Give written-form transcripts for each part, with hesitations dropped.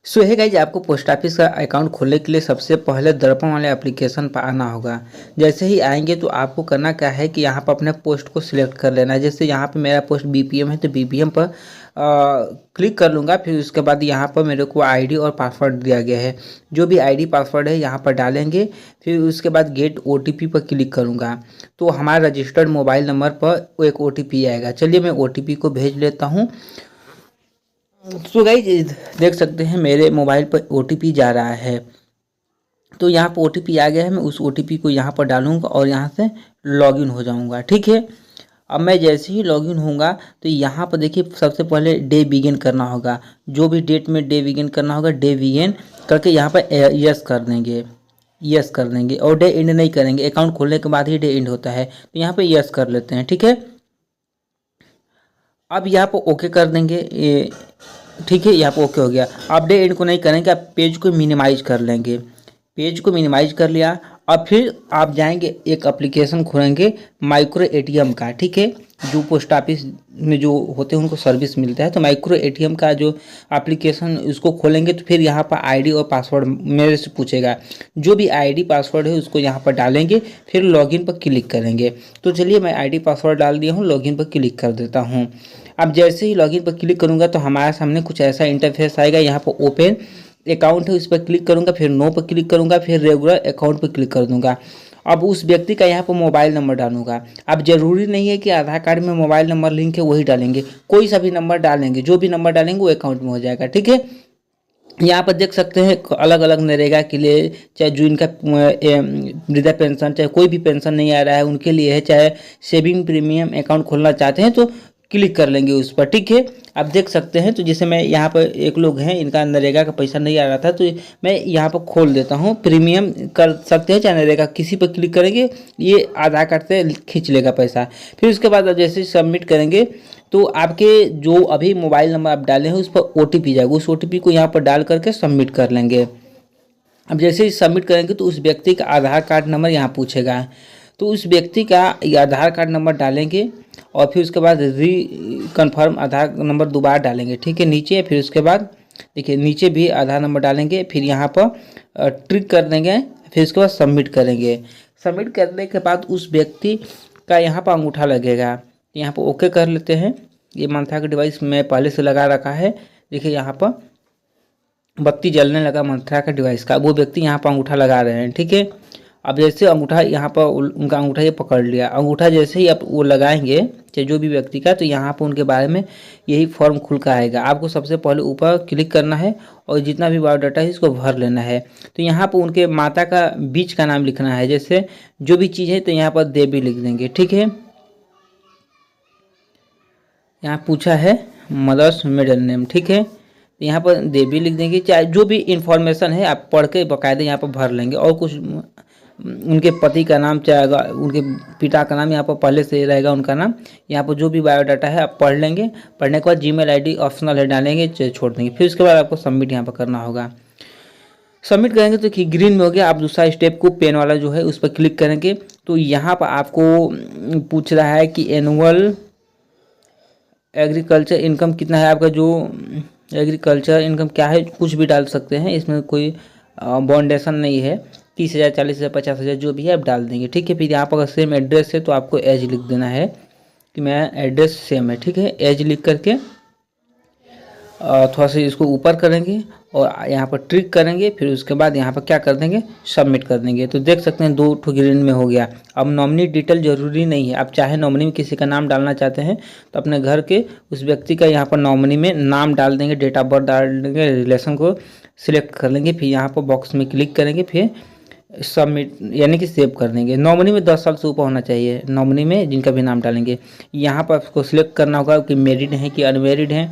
सो है गाइज, आपको post office का अकाउंट खोलने के लिए सबसे पहले दर्पण वाले एप्लीकेशन पर आना होगा। जैसे ही आएंगे तो आपको करना क्या है कि यहाँ पर अपने पोस्ट को सिलेक्ट कर लेना है। जैसे यहाँ पे मेरा पोस्ट बीपीएम है तो बीपीएम पर क्लिक कर लूँगा। फिर उसके बाद यहाँ पर मेरे को आईडी और पासवर्ड दिया गया है। जो भी आईडी पासवर्ड है यहाँ पर डालेंगे। फिर उसके बाद गेट ओटीपी पर क्लिक करूँगा तो हमारा रजिस्टर्ड मोबाइल नंबर पर एक ओटीपी आएगा। चलिए मैं ओटीपी को भेज लेता हूँ। तो गाइज देख सकते हैं मेरे मोबाइल पर ओटीपी जा रहा है। तो यहाँ पर ओटीपी आ गया है। मैं उस ओटीपी को यहाँ पर डालूंगा और यहाँ से लॉगिन हो जाऊंगा। ठीक है, अब मैं जैसे ही लॉगिन होऊंगा तो यहाँ पर देखिए सबसे पहले डे बिगिन करना होगा। जो भी डेट में डे बिगिन करना होगा डे बिगिन करके यहाँ पर यस कर देंगे। यस कर देंगे और डे एंड नहीं करेंगे। अकाउंट खोलने के बाद ही डे एंड होता है तो यहाँ पे यस कर लेते हैं। ठीक है, अब यहाँ पर ओके कर देंगे। ठीक है, यहाँ पर ओके हो गया। अब डे एंड को नहीं करेंगे, आप पेज को मिनिमाइज कर लेंगे। पेज को मिनिमाइज कर लिया। अब फिर आप जाएंगे एक एप्लीकेशन खोलेंगे माइक्रो एटीएम का। ठीक है, जो पोस्ट ऑफिस में जो होते हैं उनको सर्विस मिलता है तो माइक्रो एटीएम का जो एप्लीकेशन उसको खोलेंगे तो फिर यहाँ पर आईडी और पासवर्ड मेरे से पूछेगा। जो भी आईडी पासवर्ड है उसको यहाँ पर डालेंगे, फिर लॉगिन पर क्लिक करेंगे। तो चलिए मैं आईडी पासवर्ड डाल दिया हूँ, लॉगिन पर क्लिक कर देता हूँ। अब जैसे ही लॉगिन पर क्लिक करूँगा तो हमारे सामने कुछ ऐसा इंटरफेस आएगा। यहाँ पर ओपन अकाउंट है उस पर क्लिक करूँगा, फिर नो पर क्लिक करूँगा, फिर रेगुलर अकाउंट पर क्लिक कर दूँगा। अब उस व्यक्ति का यहाँ पर मोबाइल नंबर डालूंगा। अब जरूरी नहीं है कि आधार कार्ड में मोबाइल नंबर लिंक है वही डालेंगे, कोई सा भी नंबर डालेंगे। जो भी नंबर डालेंगे वो अकाउंट में हो जाएगा। ठीक है, यहाँ पर देख सकते हैं अलग अलग नरेगा के लिए, चाहे जो इनका वृद्धा पेंशन, चाहे कोई भी पेंशन नहीं आ रहा है उनके लिए है, चाहे सेविंग प्रीमियम अकाउंट खोलना चाहते हैं तो क्लिक कर लेंगे उस पर। ठीक है, आप देख सकते हैं। तो जैसे मैं यहाँ पर एक लोग हैं इनका नरेगा का पैसा नहीं आ रहा था तो मैं यहाँ पर खोल देता हूँ। प्रीमियम कर सकते हैं चाहे नरेगा, किसी पर क्लिक करेंगे ये आधार कार्ड से खींच लेगा पैसा। फिर उसके बाद जैसे सबमिट करेंगे तो आपके जो अभी मोबाइल नंबर आप डाले हैं उस पर ओटीपी जाएगा। उस ओटीपी को यहाँ पर डाल करके सबमिट कर लेंगे। अब जैसे ही सबमिट करेंगे तो उस व्यक्ति का आधार कार्ड नंबर यहाँ पूछेगा तो उस व्यक्ति का आधार कार्ड नंबर डालेंगे और फिर उसके बाद कन्फर्म आधार नंबर दोबारा डालेंगे। ठीक है, नीचे फिर उसके बाद देखिए नीचे भी आधार नंबर डालेंगे, फिर यहाँ पर ट्रिक कर देंगे, फिर उसके बाद सबमिट करेंगे। सबमिट करने के बाद उस व्यक्ति का यहाँ पर अंगूठा लगेगा। यहाँ पर ओके कर लेते हैं। ये मंत्रा का डिवाइस मैं पहले से लगा रखा है। देखिए यहाँ पर बत्ती जलने लगा मंत्रा का डिवाइस का, वो व्यक्ति यहाँ पर अंगूठा लगा रहे हैं। ठीक है, अब जैसे अंगूठा यहाँ पर उनका अंगूठा ये पकड़ लिया, अंगूठा जैसे ही आप वो लगाएंगे चाहे जो भी व्यक्ति का, तो यहाँ पर उनके बारे में यही फॉर्म खुल कर आएगा। आपको सबसे पहले ऊपर क्लिक करना है और जितना भी बायोडाटा है इसको भर लेना है। तो यहाँ पर उनके माता का बीच का नाम लिखना है, जैसे जो भी चीज़ है तो यहाँ पर देवी लिख देंगे। ठीक है, यहाँ पूछा है मदर्स मिडल नेम। ठीक है, तो यहाँ पर देवी लिख देंगे। चाहे जो भी इंफॉर्मेशन है आप पढ़ के बाकायदे यहाँ पर भर लेंगे। और कुछ उनके पति का नाम, चाहे उनके पिता का नाम यहाँ पर पहले से रहेगा उनका नाम। यहाँ पर जो भी बायोडाटा है आप पढ़ लेंगे। पढ़ने के बाद जीमेल आईडी ऑप्शनल है, डालेंगे छोड़ देंगे। फिर उसके बाद आपको सबमिट यहाँ पर करना होगा। सबमिट करेंगे तो कि ग्रीन में हो गया। आप दूसरा स्टेप को पेन वाला जो है उस पर क्लिक करेंगे तो यहाँ पर आपको पूछ रहा है कि एनुअल एग्रीकल्चर इनकम कितना है आपका, जो एग्रीकल्चर इनकम क्या है कुछ भी डाल सकते हैं, इसमें कोई बाउंडेशन नहीं है। 30,000, 40,000, 50,000 जो भी है आप डाल देंगे। ठीक है, फिर यहाँ पर अगर सेम एड्रेस है तो आपको एज लिख देना है कि मैं एड्रेस सेम है। ठीक है, एज लिख करके थोड़ा सा इसको ऊपर करेंगे और यहाँ पर ट्रिक करेंगे। फिर उसके बाद यहाँ पर क्या कर देंगे, सबमिट कर देंगे। तो देख सकते हैं 2 ठो ग्रीन में हो गया। अब नॉमिनी डिटेल जरूरी नहीं है, आप चाहे नॉमिनी में किसी का नाम डालना चाहते हैं तो अपने घर के उस व्यक्ति का यहाँ पर नॉमिनी में नाम डाल देंगे, डेट ऑफ बर्थ डाल देंगे, रिलेशन को सिलेक्ट कर लेंगे, फिर यहाँ पर बॉक्स में क्लिक करेंगे, फिर सबमिट यानी कि सेव कर देंगे। नॉमिनी में 10 साल से ऊपर होना चाहिए, नॉमिनी में जिनका भी नाम डालेंगे। यहाँ पर आपको सिलेक्ट करना होगा कि मैरिड हैं कि अनमेरिड हैं।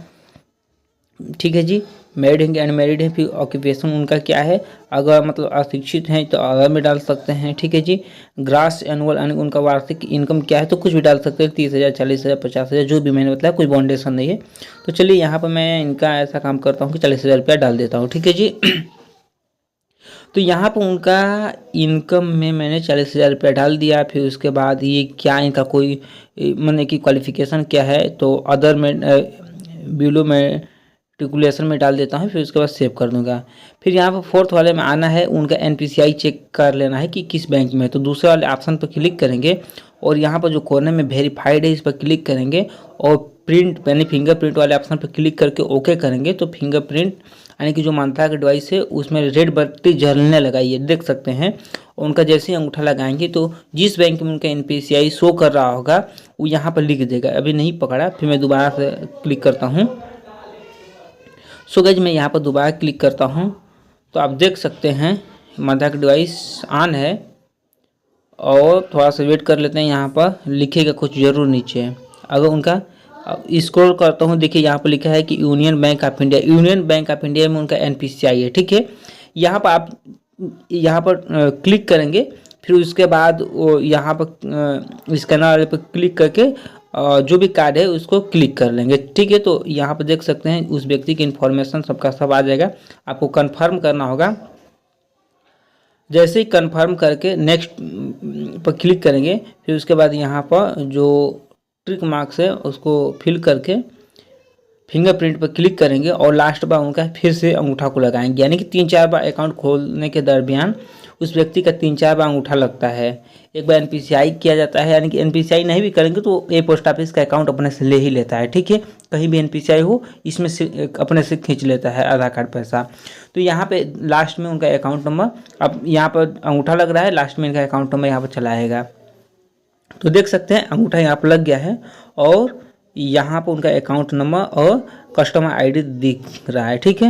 ठीक है जी, मैरिड हैं कि अनमेरिड हैं। फिर ऑक्यूपेशन उनका क्या है, अगर मतलब अशिक्षित हैं तो अगर में डाल सकते हैं। ठीक है जी, ग्रास एनुअल उनका वार्षिक इनकम क्या है तो कुछ भी डाल सकते हैं, 30,000, 40,000, 50,000 जो भी मैंने बताया, कोई बाउंडेशन नहीं है। तो चलिए यहाँ पर मैं इनका ऐसा काम करता हूँ कि 40,000 रुपया डाल देता हूँ। ठीक है जी तो यहाँ पर उनका इनकम में मैंने 40,000 रुपया डाल दिया। फिर उसके बाद ये क्या इनका कोई मैंने कि क्वालिफिकेशन क्या है, तो अदर में बिलो में कैलकुलेशन में डाल देता हूँ, फिर उसके बाद सेव कर दूंगा। फिर यहाँ पर फोर्थ वाले में आना है, उनका NPCI चेक कर लेना है कि किस बैंक में है। तो दूसरे वाले ऑप्शन पर क्लिक करेंगे और यहाँ पर जो कोने में वेरीफाइड है इस पर क्लिक करेंगे और प्रिंट यानी फिंगरप्रिंट वाले ऑप्शन पर क्लिक करके ओके करेंगे। तो फिंगरप्रिंट यानी कि जो मंत्रा का डिवाइस है उसमें रेड बत्ती जलने लगाई है, देख सकते हैं। उनका जैसे ही अंगूठा लगाएंगे तो जिस बैंक में उनका NPCI शो कर रहा होगा वो यहाँ पर लिख देगा। अभी नहीं पकड़ा, फिर मैं दोबारा से क्लिक करता हूँ। सो गाइस मैं यहाँ पर दोबारा क्लिक करता हूँ तो आप देख सकते हैं मंत्रा का डिवाइस ऑन है। और थोड़ा सा वेट कर लेते हैं, यहाँ पर लिखेगा कुछ जरूर नीचे। अगर उनका स्क्रॉल करता हूँ, देखिए यहाँ पर लिखा है कि union bank of India. Union bank of India में उनका NPCI है, ठीक है। यहाँ पर आप यहाँ पर क्लिक करेंगे, फिर उसके बाद वो यहाँ पर स्कैनर वाले पर क्लिक करके जो भी कार्ड है उसको क्लिक कर लेंगे, ठीक है। तो यहाँ पर देख सकते हैं उस व्यक्ति की इन्फॉर्मेशन सबका सब आ जाएगा। आपको कंफर्म करना होगा। जैसे ही कंफर्म करके नेक्स्ट पर क्लिक करेंगे, फिर उसके बाद यहाँ पर जो ट्रिक मार्क्स है उसको फिल करके फिंगरप्रिंट पर क्लिक करेंगे और लास्ट बार उनका फिर से अंगूठा को लगाएंगे। यानी कि 3-4 बार अकाउंट खोलने के दरमियान उस व्यक्ति का 3-4 बार अंगूठा लगता है। एक बार NPCI किया जाता है, यानी कि NPCI नहीं भी करेंगे तो ये पोस्ट ऑफिस का अकाउंट अपने से ले ही लेता है, ठीक है। कहीं भी NPCI हो इसमें से अपने से खींच लेता है आधार कार्ड पैसा। तो यहाँ पे लास्ट में उनका अकाउंट नंबर, अब यहाँ पर अंगूठा लग रहा है, लास्ट में इनका अकाउंट नंबर यहाँ पर चला आएगा। तो देख सकते हैं अंगूठा यहाँ पर लग गया है और यहाँ पर उनका अकाउंट नंबर और कस्टमर ID दिख रहा है, ठीक है।